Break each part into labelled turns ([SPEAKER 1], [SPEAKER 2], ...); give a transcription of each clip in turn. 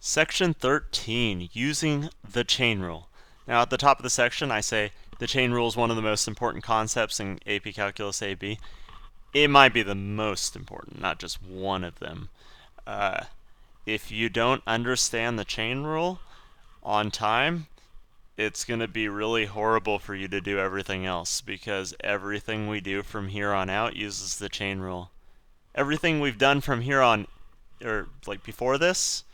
[SPEAKER 1] Section 13, using the chain rule. Now at the top of the section I say the chain rule is one of the most important concepts in AP Calculus AB. It might be the most important, not just one of them. If you don't understand the chain rule on time, it's going to be really horrible for you to do everything else, because everything we do from here on out uses the chain rule. Everything we've done from here on, or like before this,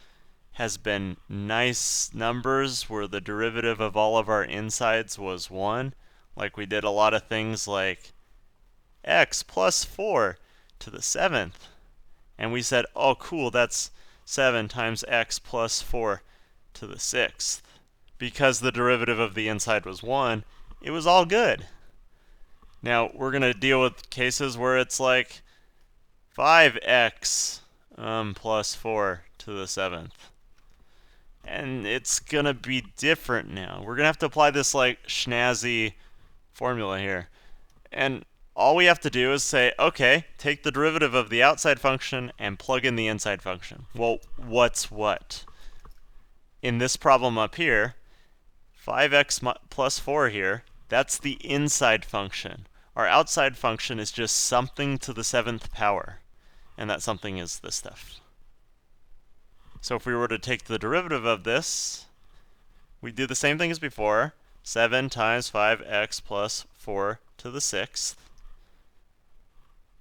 [SPEAKER 1] has been nice numbers where the derivative of all of our insides was 1. Like we did a lot of things like x plus 4 to the 7th. And we said, oh cool, that's 7 times x plus 4 to the 6th. Because the derivative of the inside was 1, it was all good. Now we're going to deal with cases where it's like 5x plus 4 to the 7th. And it's going to be different now. We're going to have to apply this like snazzy formula here. And all we have to do is say, okay, take the derivative of the outside function and plug in the inside function. Well, what's what? In this problem up here, 5x plus 4 here, that's the inside function. Our outside function is just something to the 7th power. And that something is this stuff. So if we were to take the derivative of this, we do the same thing as before. 7 times 5x plus 4 to the 6th.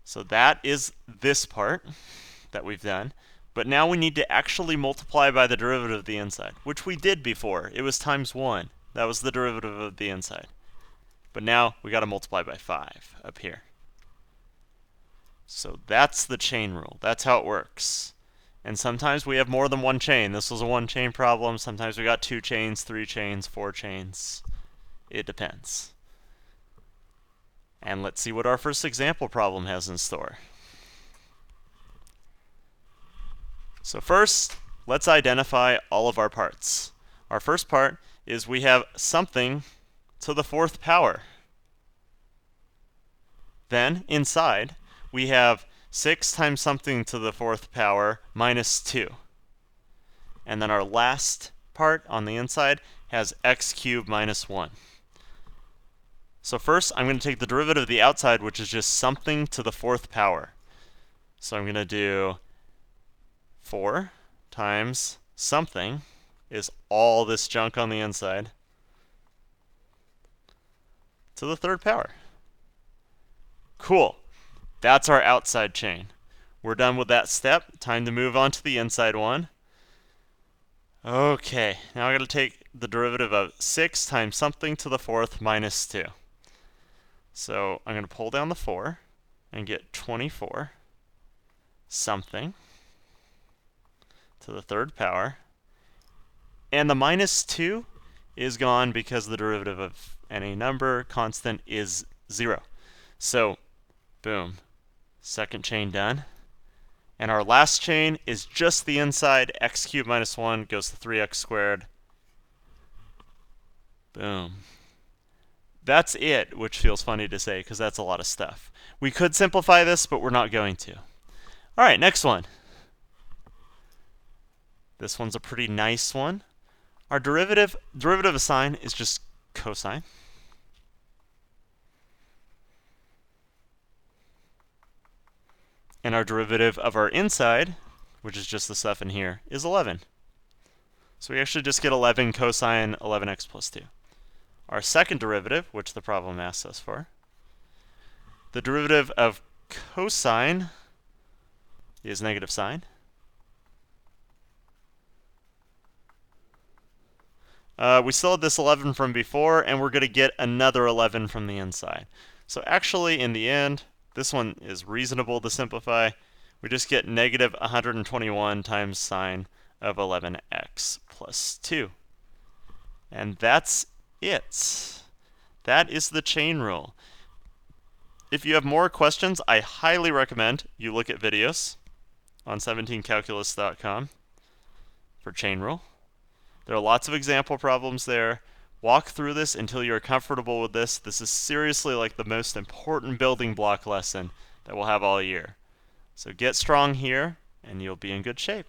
[SPEAKER 1] So that is this part that we've done. But now we need to actually multiply by the derivative of the inside, which we did before. It was times 1. That was the derivative of the inside. But now we got to multiply by 5 up here. So that's the chain rule. That's how it works. And sometimes we have more than one chain. This was a one chain problem. Sometimes we got 2 chains, 3 chains, 4 chains. It depends. And let's see what our first example problem has in store. So first, let's identify all of our parts. Our first part is we have something to the 4th power. Then, inside, we have 6 times something to the 4th power minus 2. And then our last part on the inside has x cubed minus 1. So first, I'm going to take the derivative of the outside, which is just something to the 4th power. So I'm going to do 4 times something is all this junk on the inside to the 3rd power. Cool. That's our outside chain. We're done with that step. Time to move on to the inside one. Okay, now I got to take the derivative of 6 times something to the 4th minus 2. So I'm going to pull down the 4 and get 24 something to the 3rd power. And the minus 2 is gone because the derivative of any number constant is 0. So, boom. Second chain done. And our last chain is just the inside. X cubed minus 1 goes to 3x squared. Boom. That's it, which feels funny to say because that's a lot of stuff. We could simplify this, but we're not going to. All right, next one. This one's a pretty nice one. Our derivative of sine is just cosine. And our derivative of our inside, which is just the stuff in here, is 11. So we actually just get 11 cosine 11x plus 2. Our second derivative, which the problem asks us for, the derivative of cosine is negative sine. We still had this 11 from before, and we're going to get another 11 from the inside. So actually, in the end, this one is reasonable to simplify. We just get negative 121 times sine of 11x plus 2. And that's it. That is the chain rule. If you have more questions, I highly recommend you look at videos on 17calculus.com for chain rule. There are lots of example problems there. Walk through this until you're comfortable with this. This is seriously like the most important building block lesson that we'll have all year. So get strong here, and you'll be in good shape.